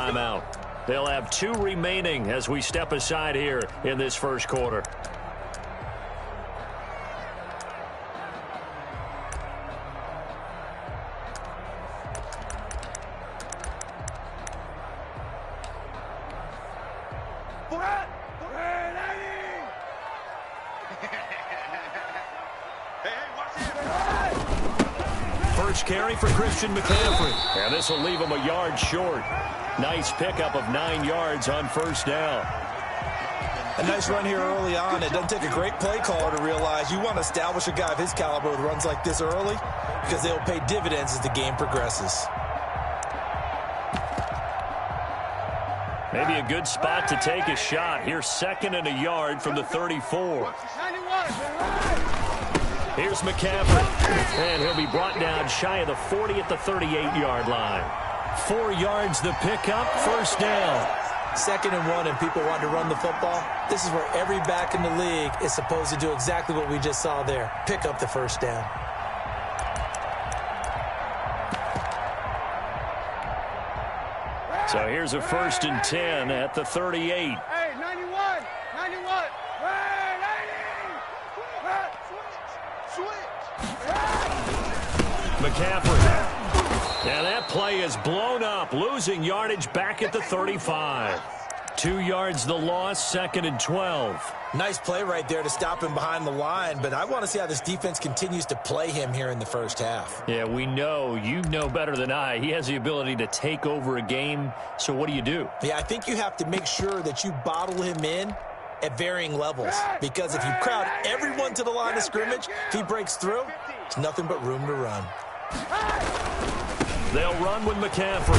timeout. They'll have 2 remaining as we step aside here in this first quarter. First carry for Christian McCaffrey. And this will leave him a yard short. Nice pickup of 9 yards on first down. A nice run here early on. It doesn't take a great play caller to realize you want to establish a guy of his caliber with runs like this early because they'll pay dividends as the game progresses. Maybe a good spot to take a shot. Here's 2nd and a yard from the 34. Here's McCaffrey. And he'll be brought down shy of the 40 at the 38-yard line. 4 yards the pickup, first down. 2nd and 1 and people want to run the football. This is where every back in the league is supposed to do exactly what we just saw there. Pick up the first down. So here's a 1st and 10 at the 38. Hey, 91, 91. Hey, 90. Switch. McCaffrey. And that play is blown up, losing yardage back at the 35. 2 yards the loss, 2nd and 12. Nice play right there to stop him behind the line, but I want to see how this defense continues to play him here in the first half. Yeah, we know. You know better than I. He has the ability to take over a game, so what do you do? Yeah, I think you have to make sure that you bottle him in at varying levels, because if you crowd everyone to the line of scrimmage, if he breaks through, there's nothing but room to run. They'll run with McCaffrey.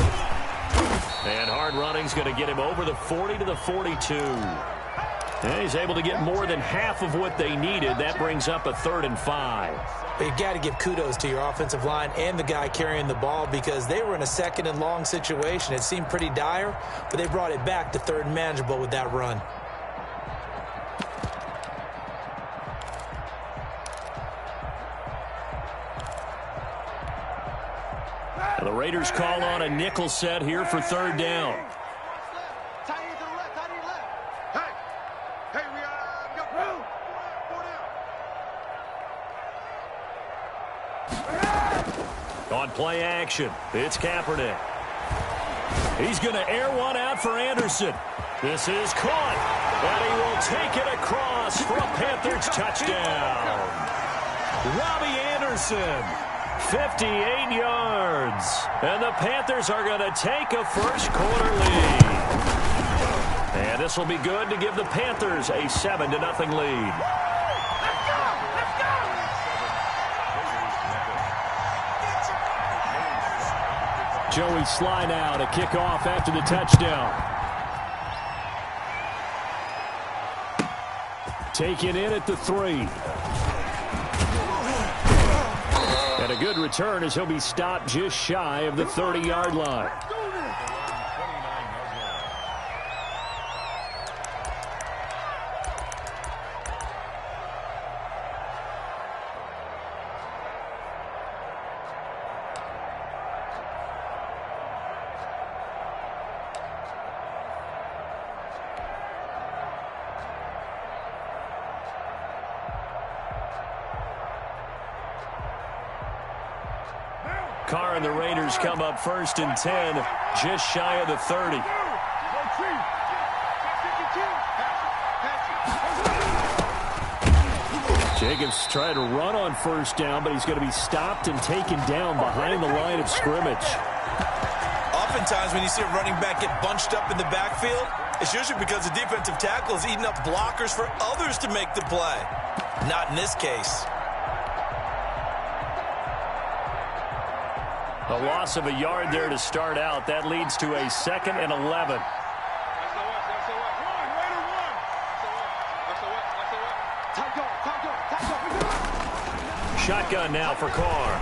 And hard running's going to get him over the 40 to the 42. And he's able to get more than half of what they needed. That brings up a 3rd and 5. But you got to give kudos to your offensive line and the guy carrying the ball because they were in a 2nd and long situation. It seemed pretty dire, but they brought it back to 3rd and manageable with that run. And the Raiders call on a nickel set here for 3rd down. On play action, it's Kaepernick. He's going to air one out for Anderson. This is caught, and he will take it across for a Panthers touchdown. Robbie Anderson, 58 yards. And the Panthers are going to take a first quarter lead. And this will be good to give the Panthers a 7-0 lead. Joey Sly now to kick off after the touchdown. Taken in at the 3. And a good return as he'll be stopped just shy of the 30-yard line. Carr and the Raiders come up 1st and 10, just shy of the 30. Jacobs tried to run on 1st down, but he's going to be stopped and taken down behind the line of scrimmage. Oftentimes when you see a running back get bunched up in the backfield, it's usually because the defensive tackle is eating up blockers for others to make the play. Not in this case. A loss of a yard there to start out. That leads to a 2nd and 11. Shotgun now for Carr.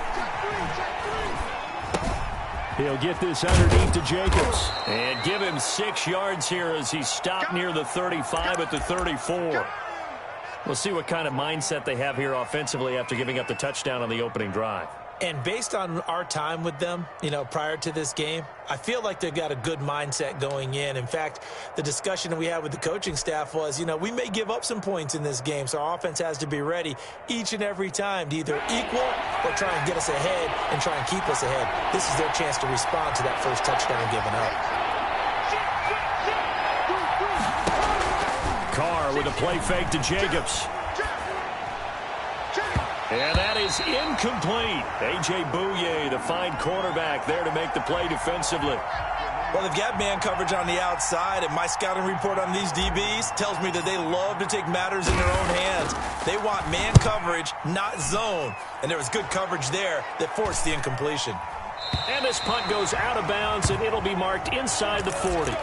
He'll get this underneath to Jacobs. And give him 6 yards here as he's stopped near the 35 at the 34. We'll see what kind of mindset they have here offensively after giving up the touchdown on the opening drive. And based on our time with them, prior to this game, I feel like they've got a good mindset going in. In fact, the discussion that we had with the coaching staff was, we may give up some points in this game, so our offense has to be ready each and every time to either equal or try and get us ahead and try and keep us ahead. This is their chance to respond to that first touchdown given up. Carr with a play fake to Jacobs. And that is incomplete. A.J. Bouye, the fine cornerback, there to make the play defensively. Well, they've got man coverage on the outside, and my scouting report on these DBs tells me that they love to take matters in their own hands. They want man coverage, not zone. And there was good coverage there that forced the incompletion. And this punt goes out of bounds, and it'll be marked inside the 40.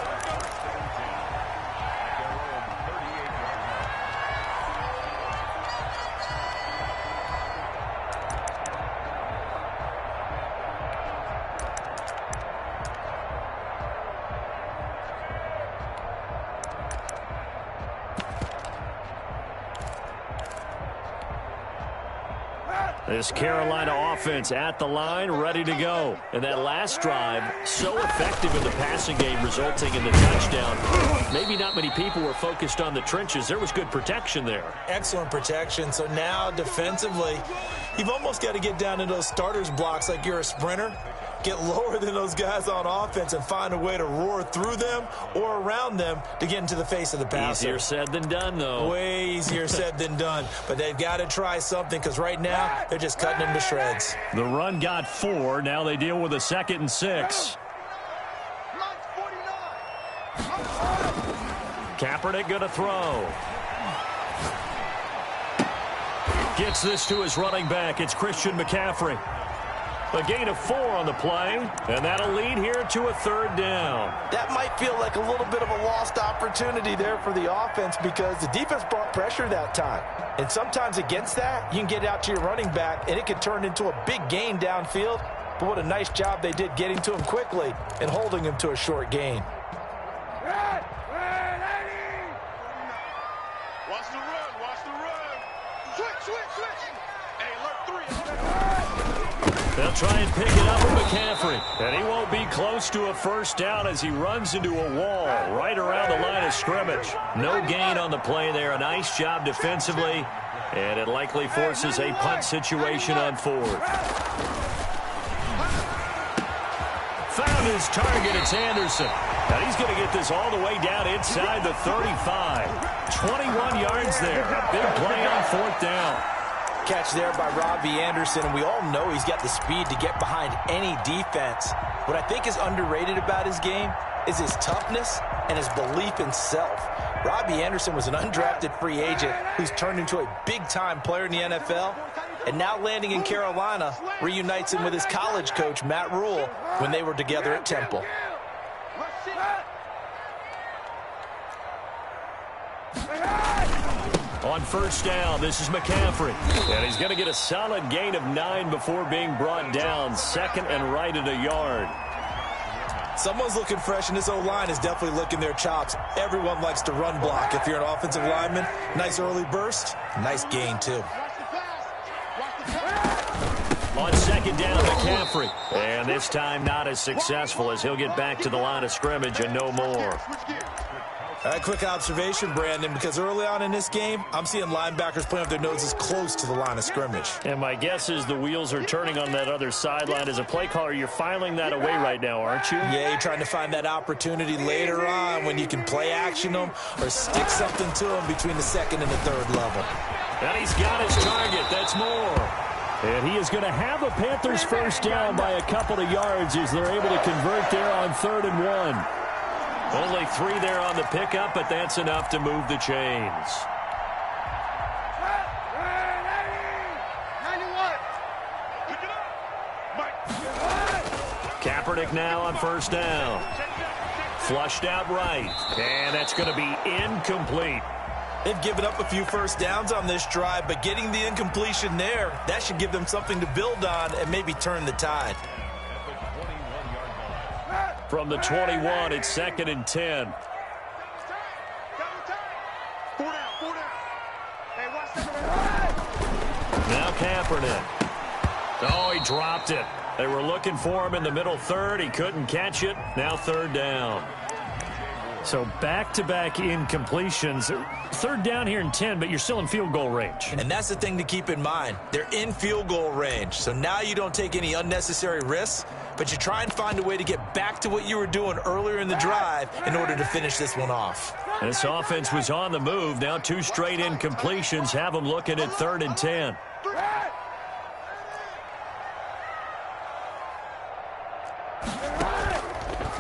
This Carolina offense at the line, ready to go. And that last drive, so effective in the passing game, resulting in the touchdown. Maybe not many people were focused on the trenches. There was good protection there. Excellent protection. So now defensively, you've almost got to get down to those starters blocks like you're a sprinter. Get lower than those guys on offense and find a way to roar through them or around them to get into the face of the passer. Easier said than done, though. Way easier said than done. But they've got to try something because right now they're just cutting them to shreds. The run got 4. Now they deal with a 2nd and 6. Kaepernick going to throw. Gets this to his running back. It's Christian McCaffrey. A gain of 4 on the play, and that'll lead here to a 3rd down. That might feel like a little bit of a lost opportunity there for the offense because the defense brought pressure that time. And sometimes against that, you can get out to your running back, and it could turn into a big gain downfield. But what a nice job they did getting to him quickly and holding him to a short gain. Watch the run, watch the run. Switch. Hey, alert 3. They'll try and pick it up with McCaffrey. And he won't be close to a 1st down as he runs into a wall right around the line of scrimmage. No gain on the play there. A nice job defensively. And it likely forces a punt situation on 4th. Found his target. It's Anderson. And he's going to get this all the way down inside the 35. 21 yards there. A big play on 4th down. Catch there by Robbie Anderson, and we all know he's got the speed to get behind any defense. What I think is underrated about his game is his toughness and his belief in self. Robbie Anderson was an undrafted free agent who's turned into a big-time player in the NFL, and now landing in Carolina reunites him with his college coach, Matt Rule, when they were together at Temple. On 1st down, this is McCaffrey. And he's going to get a solid gain of 9 before being brought down. 2nd and right at a yard. Someone's looking fresh, and this O-line is definitely licking their chops. Everyone likes to run block. If you're an offensive lineman, nice early burst, nice gain too. On 2nd down, McCaffrey. And this time not as successful as he'll get back to the line of scrimmage and no more. All right, quick observation, Brandon, because early on in this game, I'm seeing linebackers playing with their noses close to the line of scrimmage. And my guess is the wheels are turning on that other sideline. As a play caller, you're filing that away right now, aren't you? Yeah, you're trying to find that opportunity later on when you can play action them or stick something to them between the 2nd and the 3rd level. And he's got his target. That's more. And he is going to have a Panthers 1st down by a couple of yards as they're able to convert there on 3rd and 1. Only 3 there on the pickup, but that's enough to move the chains. Kaepernick now on 1st down. Flushed out right. And that's going to be incomplete. They've given up a few 1st downs on this drive, but getting the incompletion there, that should give them something to build on and maybe turn the tide. From the 21, it's 2nd and 10. Now Kaepernick. Oh, he dropped it. They were looking for him in the middle third. He couldn't catch it. Now third down. So back-to-back incompletions. Third down here in 10, but you're still in field goal range. And that's the thing to keep in mind. They're in field goal range. So now you don't take any unnecessary risks, but you try and find a way to get back to what you were doing earlier in the drive in order to finish this one off. This offense was on the move. Now 2 straight incompletions have them looking at 3rd and 10.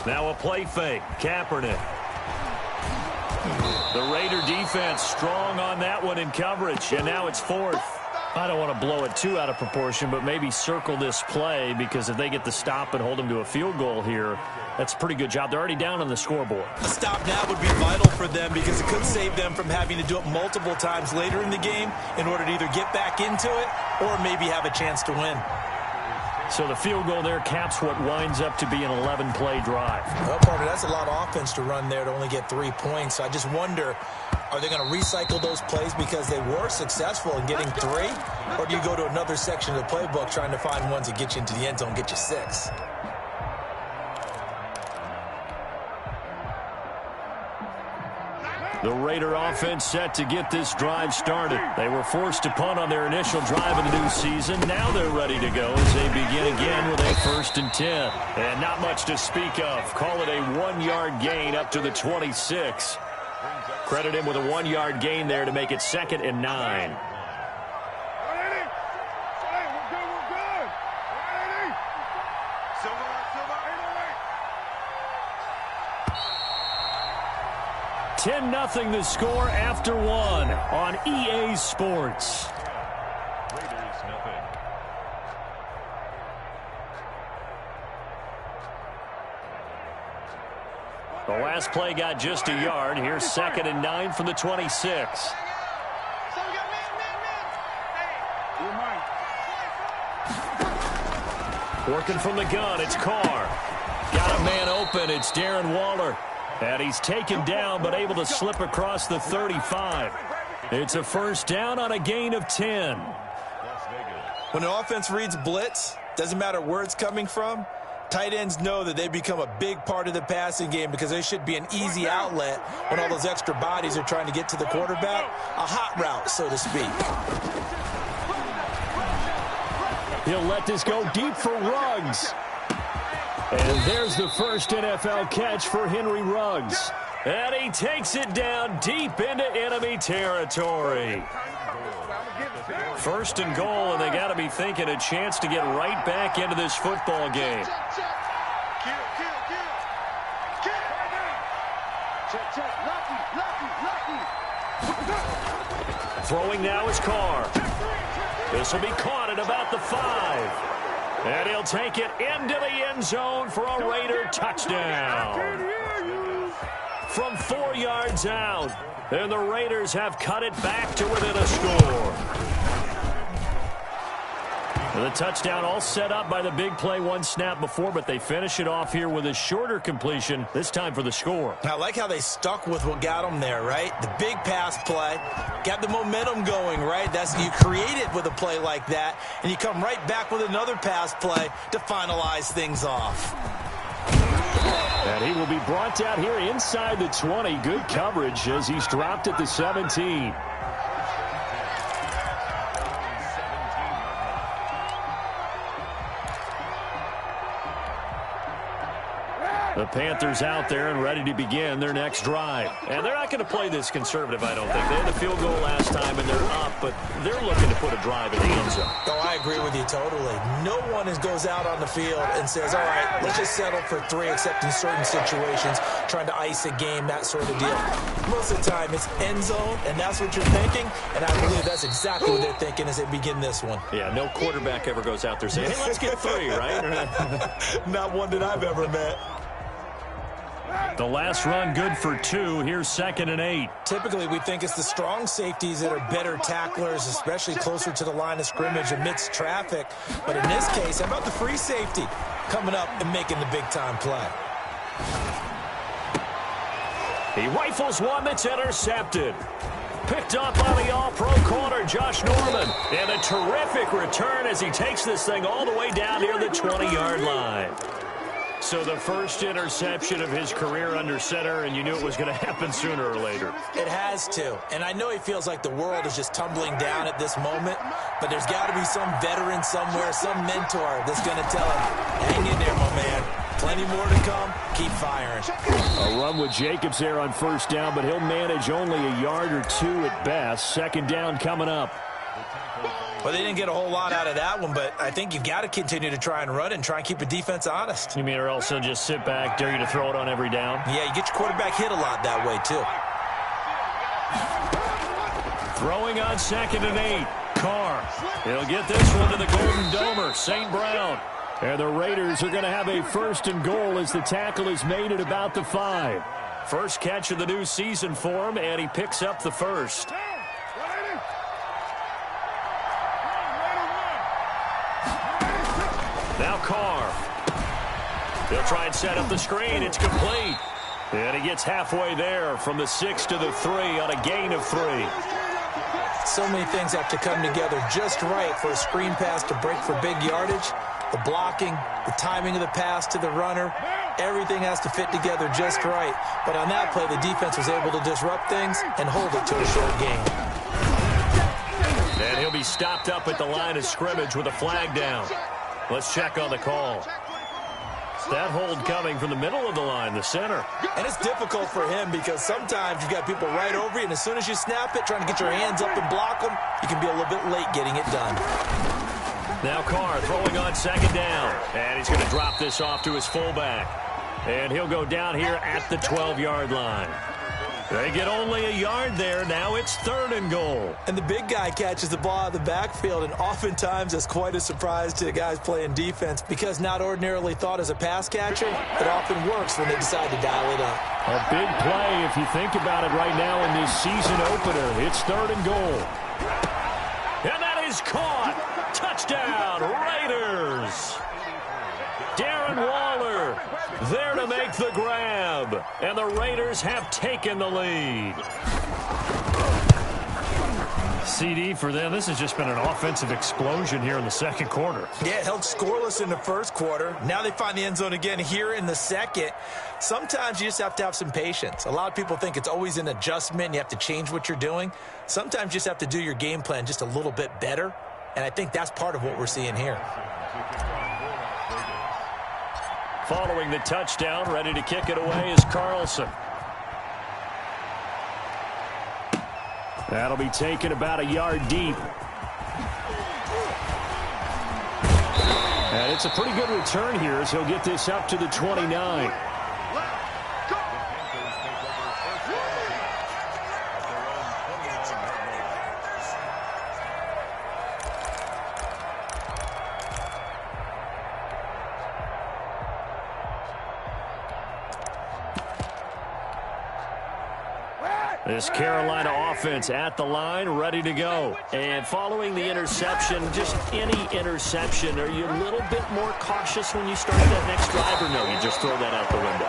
Now a play fake. Kaepernick. The Raider defense strong on that one in coverage, and now it's 4th. I don't want to blow it too out of proportion, but maybe circle this play, because if they get the stop and hold them to a field goal here, that's a pretty good job. They're already down on the scoreboard. A stop now would be vital for them, because it could save them from having to do it multiple times later in the game in order to either get back into it or maybe have a chance to win. So the field goal there caps what winds up to be an 11-play drive. Well, Carter, that's a lot of offense to run there to only get 3 points. So I just wonder, are they going to recycle those plays because they were successful in getting 3? Or do you go to another section of the playbook trying to find ones that get you into the end zone, get you 6? The Raider offense set to get this drive started. They were forced to punt on their initial drive of the new season. Now they're ready to go as they begin again with a 1st and 10. And not much to speak of. Call it a 1-yard gain up to the 26. Credit him with a 1-yard gain there to make it 2nd and 9. 10-0 the score after 1 on EA Sports. Raiders, nothing. The last play got just a yard. Here's 2nd and 9 from the 26. Working from the gun, it's Carr. Got a man open, it's Darren Waller. And he's taken down, but able to slip across the 35. It's a 1st down on a gain of 10. When an offense reads blitz, doesn't matter where it's coming from, tight ends know that they become a big part of the passing game because they should be an easy outlet when all those extra bodies are trying to get to the quarterback. A hot route, so to speak. He'll let this go deep for Ruggs. And there's the first NFL catch for Henry Ruggs. And he takes it down deep into enemy territory. 1st and goal, and they got to be thinking a chance to get right back into this football game. Throwing now is Carr. This will be caught at about the 5. And he'll take it into the end zone for a Raider touchdown. From 4 yards out, and the Raiders have cut it back to within a score. The touchdown all set up by the big play 1 snap before, but they finish it off here with a shorter completion, this time for the score. I like how they stuck with what got them there, right? The big pass play, got the momentum going, right? That's you create it with a play like that, and you come right back with another pass play to finalize things off. And he will be brought down here inside the 20. Good coverage as he's dropped at the 17. The Panthers out there and ready to begin their next drive. And they're not going to play this conservative, I don't think. They had the field goal last time, and they're up, but they're looking to put a drive in the end zone. Oh, I agree with you totally. No one goes out on the field and says, all right, let's just settle for 3, except in certain situations, trying to ice a game, that sort of deal. Most of the time, it's end zone, and that's what you're thinking, and I believe that's exactly what they're thinking as they begin this one. Yeah, no quarterback ever goes out there saying, hey, let's get 3, right? Not one that I've ever met. The last run good for 2. Here's 2nd and 8. Typically, we think it's the strong safeties that are better tacklers, especially closer to the line of scrimmage amidst traffic. But in this case, how about the free safety coming up and making the big-time play? He rifles one that's intercepted. Picked up by the all-pro corner, Josh Norman. And a terrific return as he takes this thing all the way down near the 20-yard line. So the first interception of his career under center, and you knew it was going to happen sooner or later. It has to. And I know he feels like the world is just tumbling down at this moment, but there's got to be some veteran somewhere, some mentor that's going to tell him, hang in there, my man. Plenty more to come. Keep firing. A run with Jacobs there on first down, but he'll manage only a yard or two at best. Second down coming up. Well, they didn't get a whole lot out of that one, but I think you've got to continue to try and run and try and keep the defense honest. You mean or else they'll just sit back, dare you to throw it on every down? Yeah, you get your quarterback hit a lot that way, too. Throwing on 2nd and 8. Carr. He'll get this one to the Golden Domer, St. Brown. And the Raiders are going to have a 1st and goal as the tackle is made at about the 5. First catch of the new season for him, and he picks up the first. Now Carr. They'll try and set up the screen. It's complete. And he gets halfway there from the 6 to the 3 on a gain of 3. So many things have to come together just right for a screen pass to break for big yardage. The blocking, the timing of the pass to the runner, everything has to fit together just right. But on that play, the defense was able to disrupt things and hold it to a short gain. And he'll be stopped up at the line of scrimmage with a flag down. Let's check on the call. That hold coming from the middle of the line, the center. And it's difficult for him because sometimes you've got people right over you, and as soon as you snap it, trying to get your hands up and block them, you can be a little bit late getting it done. Now Carr throwing on 2nd down. And he's going to drop this off to his fullback. And he'll go down here at the 12-yard line. They get only a yard there. Now it's 3rd and goal. And the big guy catches the ball out of the backfield, and oftentimes that's quite a surprise to the guys playing defense because not ordinarily thought as a pass catcher, it often works when they decide to dial it up. A big play if you think about it right now in this season opener. It's 3rd and goal. And that is caught. Touchdown, Raiders. Darren Waller there to make the grab. And the Raiders have taken the lead. CD for them. This has just been an offensive explosion here in the second quarter. Yeah, it held scoreless in the first quarter. Now they find the end zone again here in the second. Sometimes you just have to have some patience. A lot of people think it's always an adjustment and you have to change what you're doing. Sometimes you just have to do your game plan just a little bit better. And I think that's part of what we're seeing here. Following the touchdown, ready to kick it away is Carlson. That'll be taken about a yard deep. And it's a pretty good return here as he'll get this up to the 29. This Carolina offense at the line, ready to go. And following the interception, just any interception, are you a little bit more cautious when you start that next drive, or no, you just throw that out the window?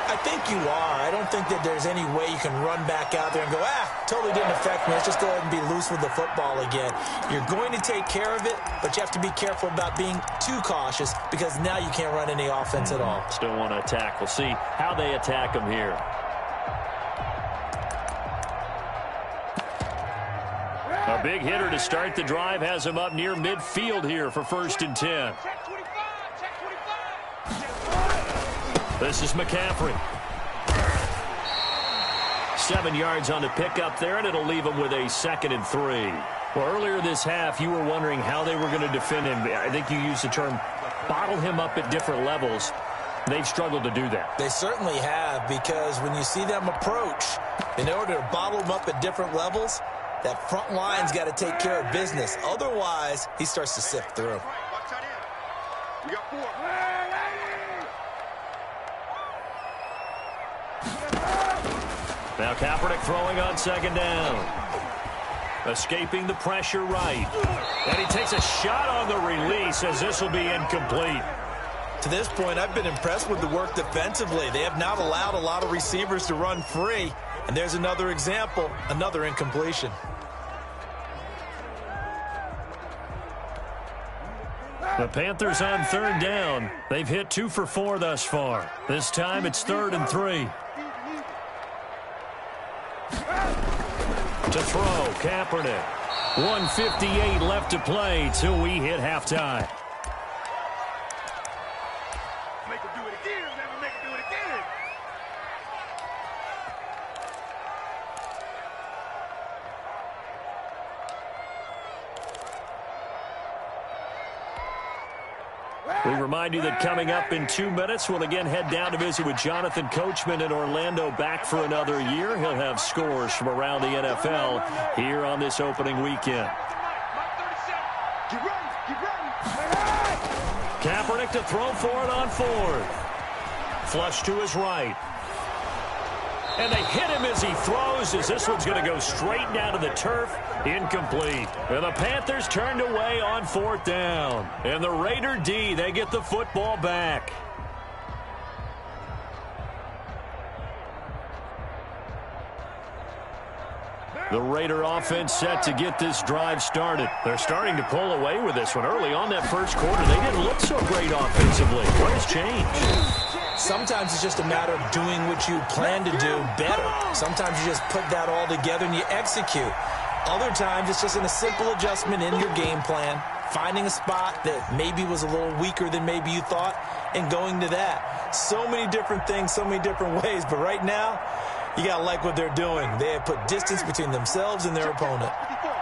I think you are. I don't think that there's any way you can run back out there and go, totally didn't affect me. Let's just go ahead and be loose with the football again. You're going to take care of it, but you have to be careful about being too cautious because now you can't run any offense at all. Still want to attack. We'll see how they attack them here. A big hitter to start the drive has him up near midfield here for 1st and 10. This is McCaffrey. 7 yards on the pickup there, and it'll leave him with a 2nd and 3. Well, earlier this half, you were wondering how they were going to defend him. I think you used the term bottle him up at different levels. They've struggled to do that. They certainly have, because when you see them approach, in order to bottle him up at different levels, that front line's got to take care of business. Otherwise, he starts to sift through. We got 4. Now Kaepernick throwing on 2nd down. Escaping the pressure right. And he takes a shot on the release as this will be incomplete. To this point, I've been impressed with the work defensively. They have not allowed a lot of receivers to run free. And there's another example, another incompletion. The Panthers on third down. They've hit 2 for 4 thus far. This time it's 3rd and 3. To throw, Kaepernick. 1:58 left to play till we hit halftime. Make him do it again, baby. Make him do it again. We remind you that coming up in 2 minutes, we'll again head down to visit with Jonathan Coachman in Orlando, back for another year. He'll have scores from around the NFL here on this opening weekend. Kaepernick to throw for it on 4th. Flush to his right. And they hit him as he throws, as this one's going to go straight down to the turf. Incomplete. And the Panthers turned away on 4th down. And the Raider D, they get the football back. The Raider offense set to get this drive started. They're starting to pull away with this one. Early on that first quarter, they didn't look so great offensively. What has changed? Sometimes it's just a matter of doing what you plan to do better. Sometimes you just put that all together and you execute. Other times it's just a simple adjustment in your game plan, finding a spot that maybe was a little weaker than maybe you thought, and going to that. So many different things, so many different ways, but right now, you got to like what they're doing. They have put distance between themselves and their opponent.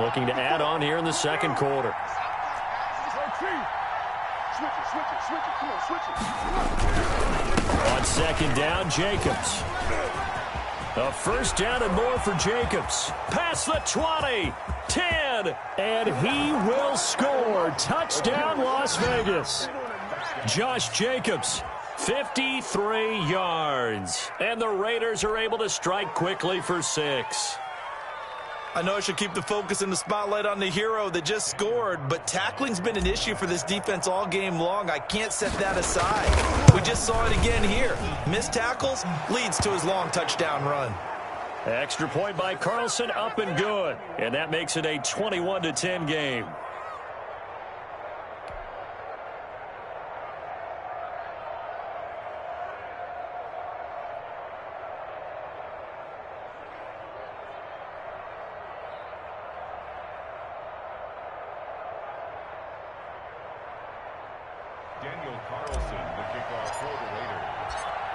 Looking to add on here in the second quarter. On second down, Jacobs. A first down and more for Jacobs. Past the 20, 10, and he will score. Touchdown, Las Vegas. Josh Jacobs, 53 yards. And the Raiders are able to strike quickly for 6. I know I should keep the focus and the spotlight on the hero that just scored, but tackling's been an issue for this defense all game long. I can't set that aside. We just saw it again here. Missed tackles leads to his long touchdown run. Extra point by Carlson, up and good. And that makes it a 21-10 game.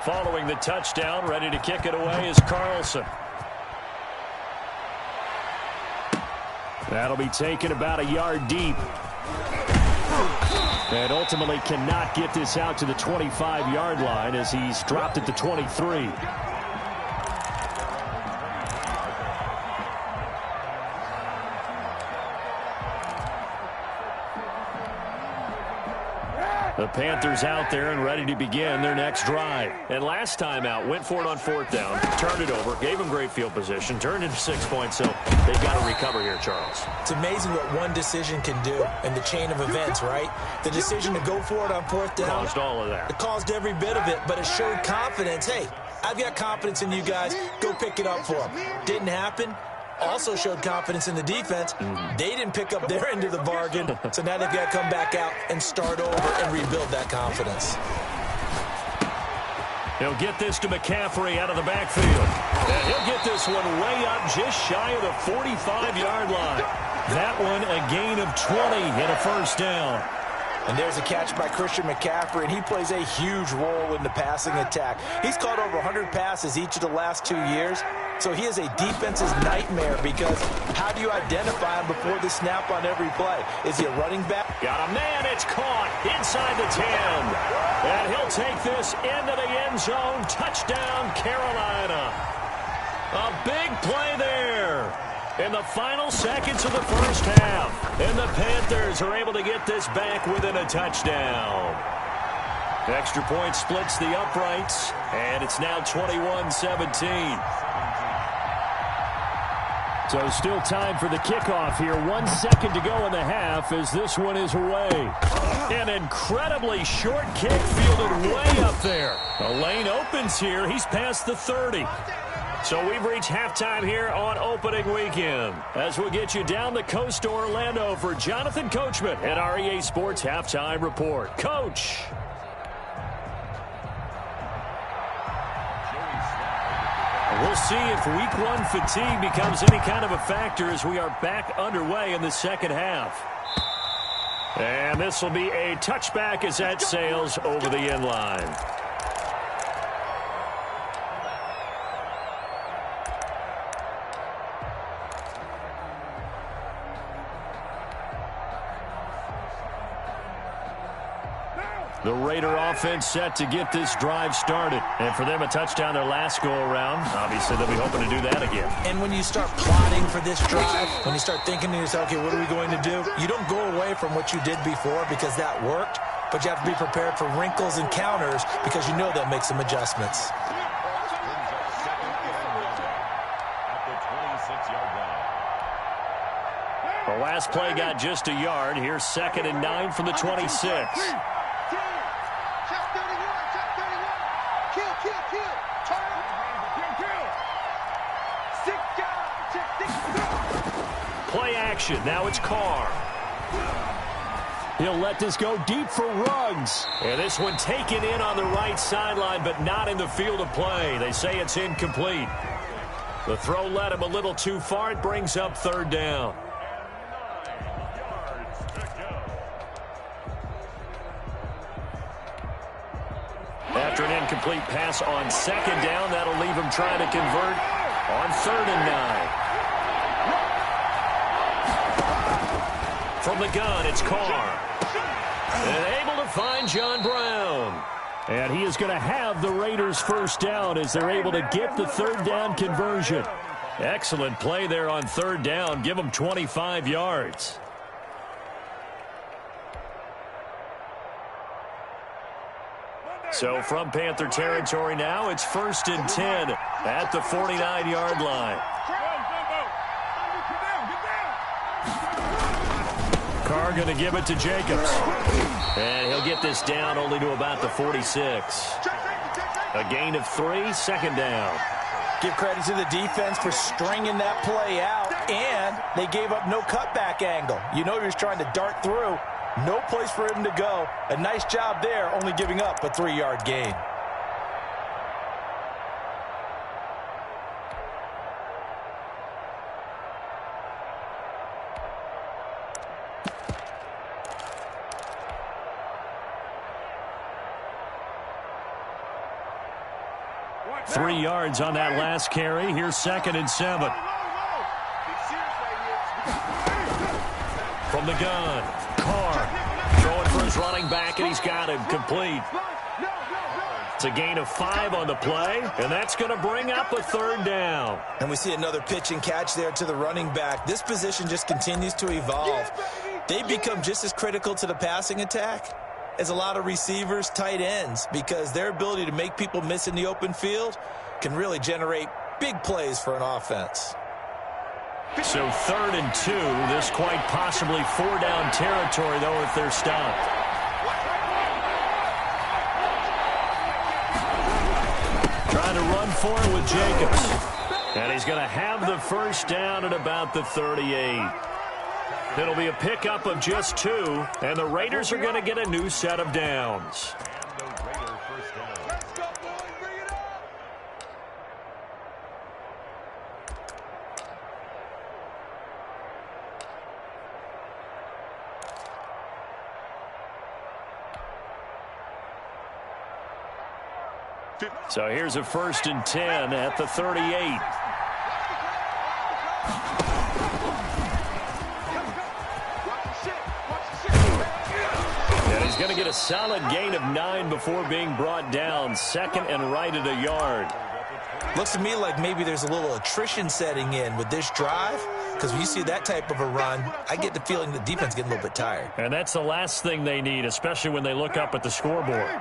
Following the touchdown, ready to kick it away is Carlson. That'll be taken about a yard deep. And ultimately cannot get this out to the 25-yard line as he's dropped at the 23. The Panthers out there and ready to begin their next drive. And last time out, went for it on 4th down, turned it over, gave them great field position, turned into 6 points, so they've got to recover here, Charles. It's amazing what one decision can do in the chain of events, right? The decision to go for it on 4th down. Caused all of that. It caused every bit of it, but it showed confidence. Hey, I've got confidence in you guys. Go pick it up for them. Didn't happen. Also showed confidence in the defense. They didn't pick up their end of the bargain, so now they've got to come back out and start over and rebuild that confidence. He'll get this to McCaffrey out of the backfield. And he'll get this one way up just shy of the 45-yard line. That one a gain of 20 and a first down. And there's a catch by Christian McCaffrey, and he plays a huge role in the passing attack. He's caught over 100 passes each of the last 2 years, so he is a defense's nightmare because how do you identify him before the snap on every play? Is he a running back? Got a man, it's caught inside the 10. And he'll take this into the end zone. Touchdown, Carolina. A big play there in the final seconds of the first half. And the Panthers are able to get this back within a touchdown. Extra point splits the uprights, and it's now 21-17. So still time for the kickoff here. 1 second to go in the half as this one is away. An incredibly short kick fielded way up there. The lane opens here. He's past the 30. So we've reached halftime here on opening weekend. As we get you down the coast to Orlando for Jonathan Coachman at our EA Sports Halftime Report. Coach. We'll see if week one fatigue becomes any kind of a factor as we are back underway in the second half. And this will be a touchback as that sails over the end line. The Raider offense set to get this drive started. And for them, a touchdown their last go-around. Obviously, they'll be hoping to do that again. And when you start plotting for this drive, when you start thinking to yourself, okay, what are we going to do? You don't go away from what you did before because that worked, but you have to be prepared for wrinkles and counters because you know they'll make some adjustments. The last play got just a yard. Here's 2nd and 9 from the 26. Play action. Now it's Carr. He'll let this go deep for Ruggs. And this one taken in on the right sideline, but not in the field of play. They say it's incomplete. The throw led him a little too far. It brings up 3rd down. After an incomplete pass on 2nd down, that'll leave him trying to convert on 3rd and 9. From the gun, it's Carr. And able to find John Brown. And he is going to have the Raiders' first down as they're able to get the 3rd down conversion. Excellent play there on 3rd down. Give them 25 yards. So from Panther territory now, it's 1st and 10 at the 49-yard line. Carr going to give it to Jacobs. And he'll get this down only to about the 46. A gain of 3, 2nd down. Give credit to the defense for stringing that play out, and they gave up no cutback angle. You know he was trying to dart through. No place for him to go. A nice job there, only giving up a 3-yard gain. Three yards on that last carry. Here's 2nd and 7. From the gun, Carr throwing for his running back, and he's got him complete. It's a gain of 5 on the play, and that's going to bring up a 3rd down. And we see another pitch and catch there to the running back. This position just continues to evolve. They become just as critical to the passing attack as a lot of receivers, tight ends, because their ability to make people miss in the open field can really generate big plays for an offense. So 3rd and 2, this quite possibly 4-down territory, though, if they're stopped. Trying to run for it with Jacobs. And he's going to have the first down at about the 38. It'll be a pickup of just 2, and the Raiders are going to get a new set of downs. So here's a 1st and 10 at the 38. And he's going to get a solid gain of 9 before being brought down. 2nd and right at a yard. Looks to me like maybe there's a little attrition setting in with this drive, because when you see that type of a run, I get the feeling the defense is getting a little bit tired. And that's the last thing they need, especially when they look up at the scoreboard.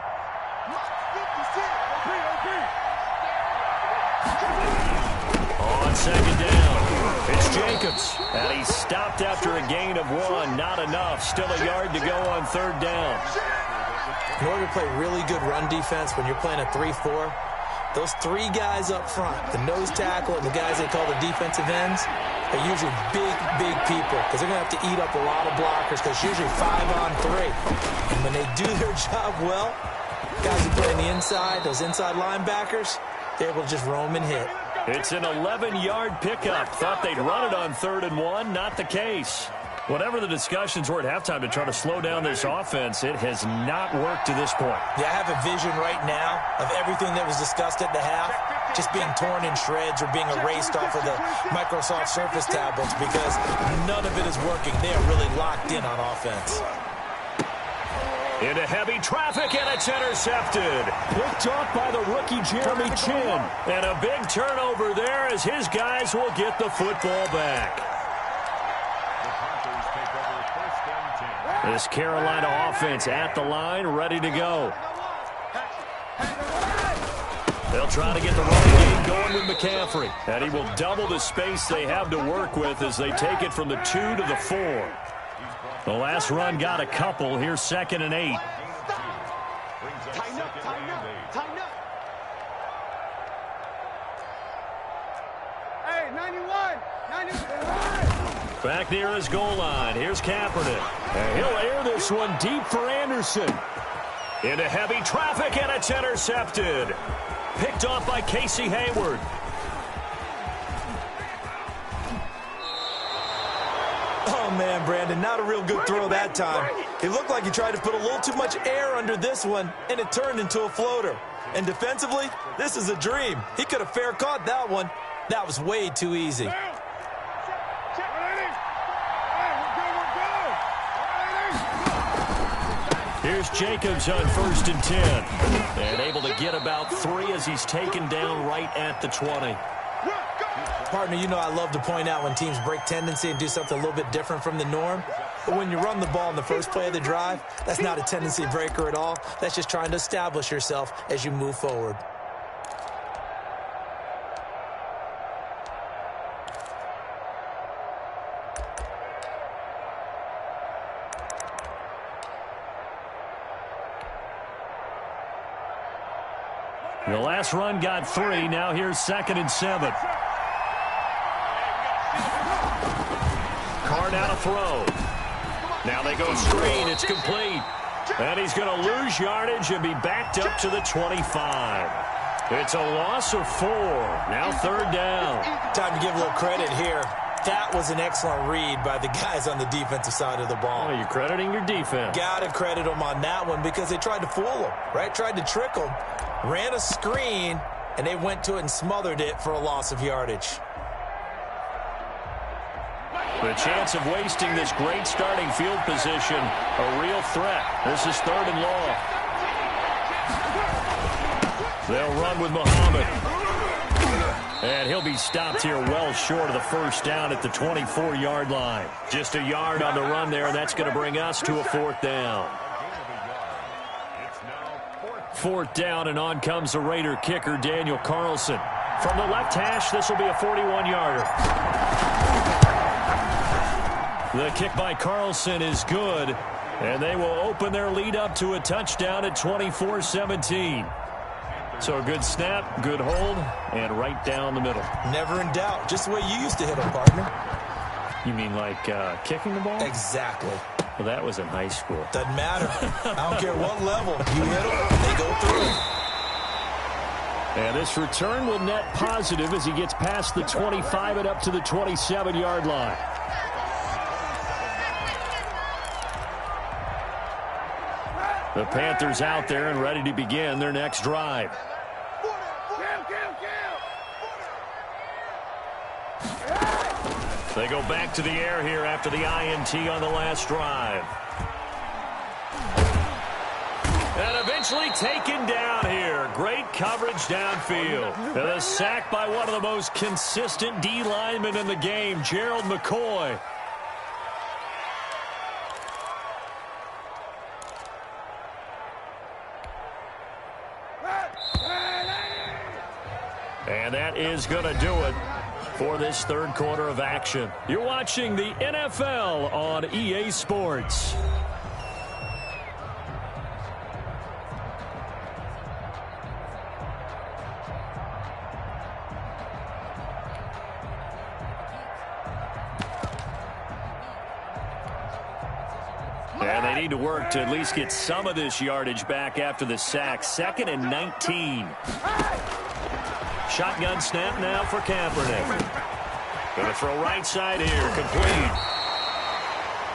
On 2nd down, it's Jacobs. And he's stopped after a gain of 1. Not enough. Still a yard to go on 3rd down. In order to play really good run defense when you're playing a 3-4, Those three guys up front, the nose tackle and the guys they call the defensive ends, are usually big, big people because they're going to have to eat up a lot of blockers because it's usually 5-on-3. And when they do their job well, guys who play on the inside, those inside linebackers, they're able to just roam and hit. It's an 11-yard pickup. Thought they'd run it on 3rd and 1. Not the case. Whatever the discussions were at halftime to try to slow down this offense, it has not worked to this point. Yeah, I have a vision right now of everything that was discussed at the half just being torn in shreds or being erased off of the Microsoft Surface tablets because none of it is working. They are really locked in on offense. Into heavy traffic, and it's intercepted. Picked off by the rookie Jeremy Chin. And a big turnover there as his guys will get the football back. This Carolina offense at the line, ready to go. They'll try to get the running game going with McCaffrey. And he will double the space they have to work with as they take it from the 2 to the 4. The last run got a couple. Here's 2nd and 8. Tighten up, tighten up, tighten up. Hey, 91, 91. Back near his goal line. Here's Kaepernick. And he'll air this one deep for Anderson. Into heavy traffic, and it's intercepted. Picked off by Casey Hayward. Oh, man, Brandon, not a real good throw that time. It looked like he tried to put a little too much air under this one, and it turned into a floater. And defensively, this is a dream. He could have fair caught that one. That was way too easy. Here's Jacobs on 1st and 10. And able to get about 3 as he's taken down right at the 20. Partner, you know I love to point out when teams break tendency and do something a little bit different from the norm. But when you run the ball in the first play of the drive, that's not a tendency breaker at all. That's just trying to establish yourself as you move forward. The last run got 3. Now here's 2nd and 7. Card out a throw. Now they go screen. It's complete. And he's going to lose yardage and be backed up to the 25. It's a loss of 4. Now 3rd down. Time to give a little credit here. That was an excellent read by the guys on the defensive side of the ball. Oh, you're crediting your defense. Got to credit them on that one because they tried to fool them, right? Tried to trick them. Ran a screen, and they went to it and smothered it for a loss of yardage. The chance of wasting this great starting field position, a real threat. This is 3rd and long. They'll run with Muhammad. And he'll be stopped here well short of the 1st down at the 24-yard line. Just a yard on the run there, and that's going to bring us to a 4th down. 4th down, and on comes the Raider kicker, Daniel Carlson. From the left hash, this will be a 41-yarder. The kick by Carlson is good, and they will open their lead up to a touchdown at 24-17. So a good snap, good hold, and right down the middle. Never in doubt. Just the way you used to hit them, partner. You mean like kicking the ball? Exactly. Well, that was in high school. Doesn't matter. I don't care what level. You hit them, they go through. And this return will net positive as he gets past the 25 and up to the 27-yard line. The Panthers out there and ready to begin their next drive. They go back to the air here after the INT on the last drive. And eventually taken down here. Great coverage downfield. And a sack by one of the most consistent D linemen in the game, Gerald McCoy. And that is going to do it for this 3rd quarter of action. You're watching the NFL on EA Sports. And they need to work to at least get some of this yardage back after the sack. 2nd and 19. Shotgun snap now for Kaepernick. Going to throw right side here. Complete.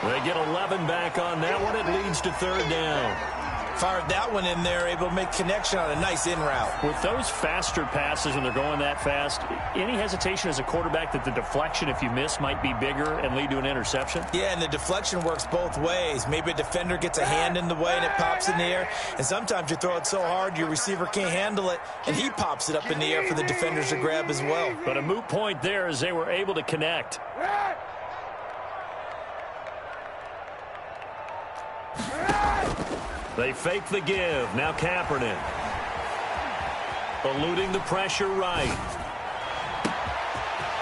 They get 11 back on that one. It leads to 3rd down. Fired that one in there, able to make connection on a nice in route. With those faster passes and they're going that fast, any hesitation as a quarterback that the deflection, if you miss, might be bigger and lead to an interception? Yeah, and the deflection works both ways. Maybe a defender gets a hand in the way and it pops in the air. And sometimes you throw it so hard your receiver can't handle it, and he pops it up in the air for the defenders to grab as well. But a moot point there as they were able to connect. They fake the give. Now Kaepernick. Eluding the pressure right.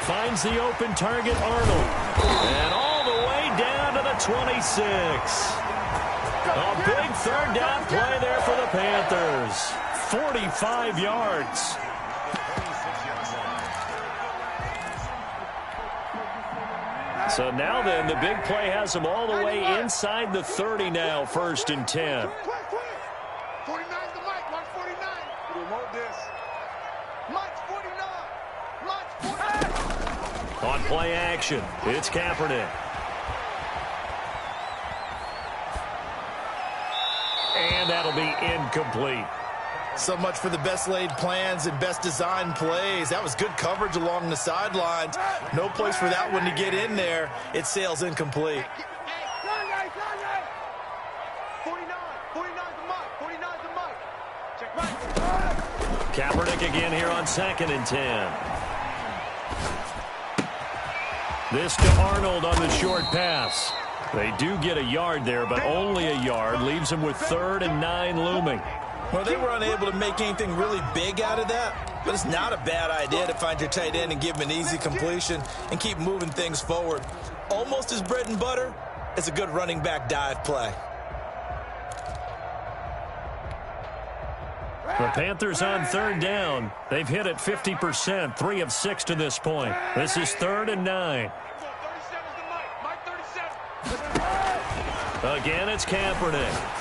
Finds the open target, Arnold. And all the way down to the 26. A big 3rd down play there for the Panthers. 45 yards. So now then, the big play has them all the way inside the 30 now, 1st and 10. 49 to Mike, watch 49. Remote this. Mike's 49. Mike's 49. On play action, it's Kaepernick. And that'll be incomplete. So much for the best laid plans and best designed plays. That was good coverage along the sidelines. No place for that one to get in there. It sails incomplete. 49 to Mike. 49 to Mike. Check right. Kaepernick again here on 2nd and 10. This to Arnold on the short pass. They do get a yard there, but only a yard. Leaves them with 3rd and 9 looming. Well, they were unable to make anything really big out of that, but it's not a bad idea to find your tight end and give him an easy completion and keep moving things forward. Almost as bread and butter as a good running back dive play. The Panthers on 3rd down. They've hit it 50%, 3 of 6 to this point. This is 3rd and 9. 37 to Mike. Mike 37. Again, it's Kaepernick.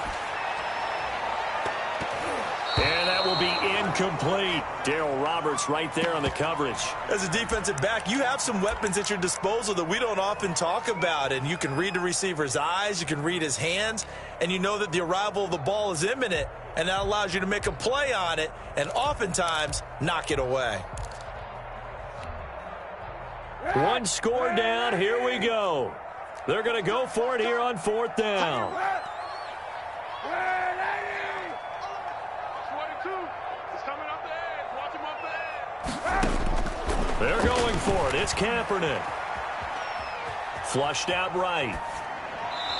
And that will be incomplete. Darryl Roberts right there on the coverage. As a defensive back, you have some weapons at your disposal that we don't often talk about. And you can read the receiver's eyes, you can read his hands, and you know that the arrival of the ball is imminent. And that allows you to make a play on it and oftentimes knock it away. One score down. Here we go. They're going to go for it here on 4th down. 22. He's coming up the edge. Watch him up the edge. They're going for it. It's Kaepernick. Flushed out right.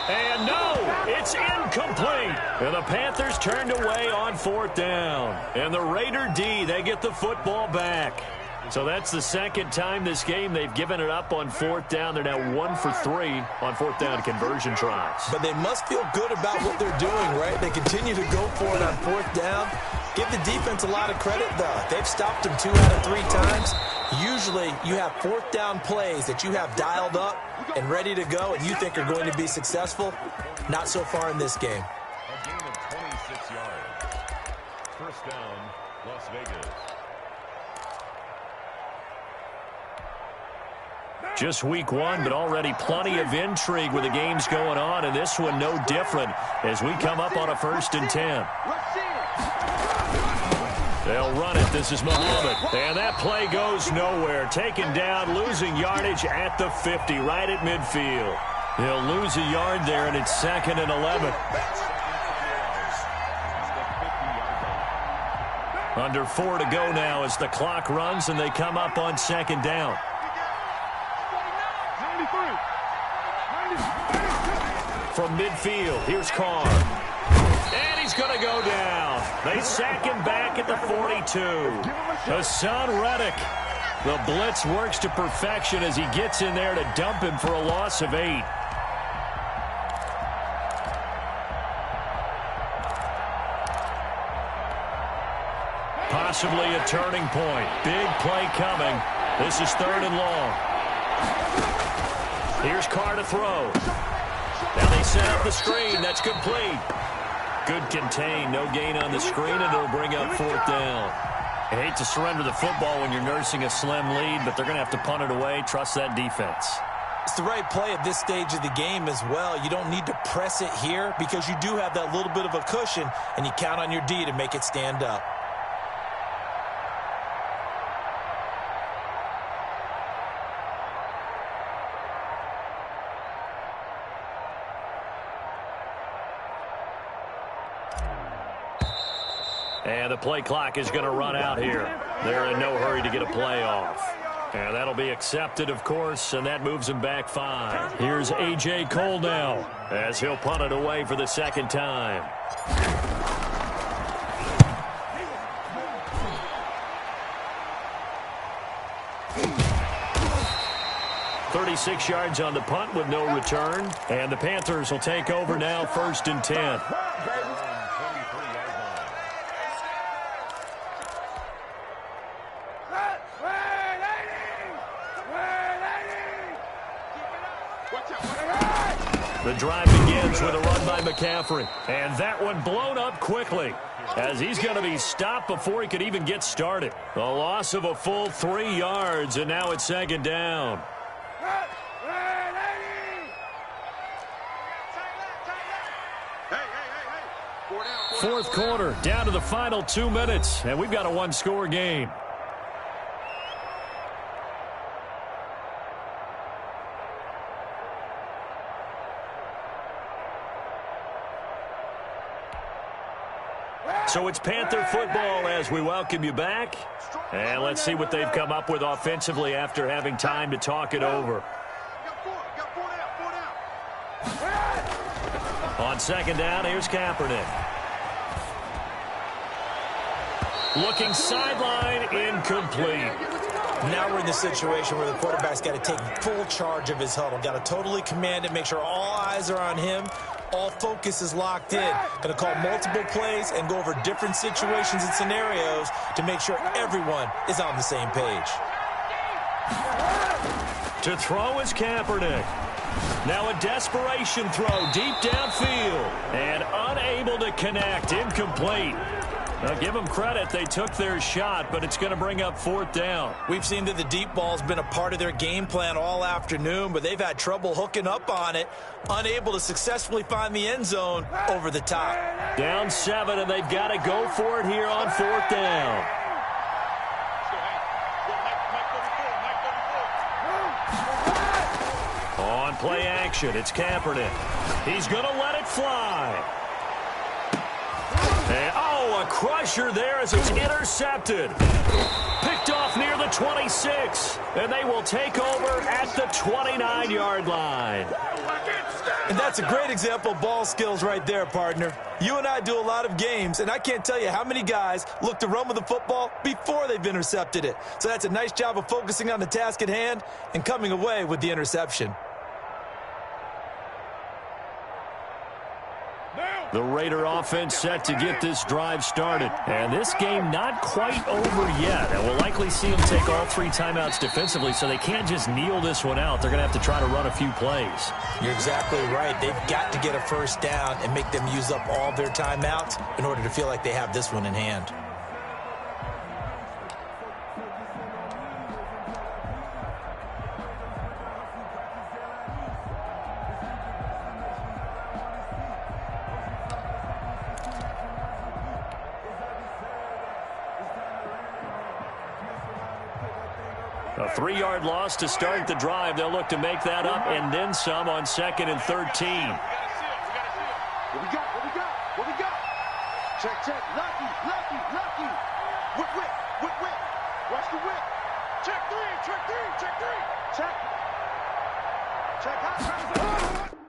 And no, it's incomplete. And the Panthers turned away on 4th down. And the Raider D, they get the football back. So that's the 2nd time this game they've given it up on 4th down. They're now 1 for 3 on 4th down conversion tries. But they must feel good about what they're doing, right? They continue to go for it on 4th down. Give the defense a lot of credit, though. They've stopped them 2 out of 3 times. Usually, you have 4th down plays that you have dialed up and ready to go and you think are going to be successful. Not so far in this game. A gain of 26 yards. 1st down, Las Vegas. Just week 1, but already plenty of intrigue with the games going on, and this one no different as we come up on a 1st and 10. They'll run it. This is Muhammad. And that play goes nowhere. Taken down, losing yardage at the 50, right at midfield. He'll lose a yard there, and it's 2nd and 11. Under 4 to go now as the clock runs, and they come up on 2nd down. From midfield, here's Carr. And he's going to go down. They sack him back at the 42. Hassan Reddick. The blitz works to perfection as he gets in there to dump him for a loss of 8. Possibly a turning point. Big play coming. This is 3rd and long. Here's Carr to throw. Now they set up the screen. That's complete. Good contain. No gain on the screen, and it'll bring up 4th down. I hate to surrender the football when you're nursing a slim lead, but they're going to have to punt it away. Trust that defense. It's the right play at this stage of the game as well. You don't need to press it here because you do have that little bit of a cushion, and you count on your D to make it stand up. And the play clock is going to run out here. They're in no hurry to get a play off. And that'll be accepted, of course, and that moves him back 5. Here's A.J. Cole now as he'll punt it away for the 2nd time. 36 yards on the punt with no return. And the Panthers will take over now, 1st and 10. The drive begins with a run by McCaffrey. And that one blown up quickly as he's going to be stopped before he could even get started. A loss of a full 3 yards, and now it's 2nd down. Fourth quarter, down to the final 2 minutes, and we've got a 1-score game. So it's Panther football as we welcome you back. And let's see what they've come up with offensively after having time to talk it over. On 2nd down, here's Kaepernick. Looking sideline, incomplete. Now we're in the situation where the quarterback's got to take full charge of his huddle. Got to totally command it, make sure all eyes are on him. All focus is locked in. Going to call multiple plays and go over different situations and scenarios to make sure everyone is on the same page. To throw is Kaepernick. Now a desperation throw deep downfield. And unable to connect. Incomplete. Now give them credit. They took their shot, but it's going to bring up 4th down. We've seen that the deep ball's been a part of their game plan all afternoon, but they've had trouble hooking up on it, unable to successfully find the end zone over the top. Down 7, and they've got to go for it here on 4th down. On play action, it's Kaepernick. He's going to let it fly. And, a crusher there as it's intercepted. Picked off near the 26. And they will take over at the 29-yard line. And that's a great example of ball skills right there, partner. You and I do a lot of games, and I can't tell you how many guys look to run with the football before they've intercepted it. So that's a nice job of focusing on the task at hand and coming away with the interception. The Raider offense set to get this drive started. And this game not quite over yet. And we'll likely see them take all 3 timeouts defensively, so they can't just kneel this one out. They're going to have to try to run a few plays. You're exactly right. They've got to get a 1st down and make them use up all their timeouts in order to feel like they have this one in hand. A 3-yard loss to start the drive. They'll look to make that up and then some on 2nd and 13. What we got? What we got? What we got? Check, check. Lucky. Whip. Watch the whip. Check 3. Check 3. Check 3. Check. Check high.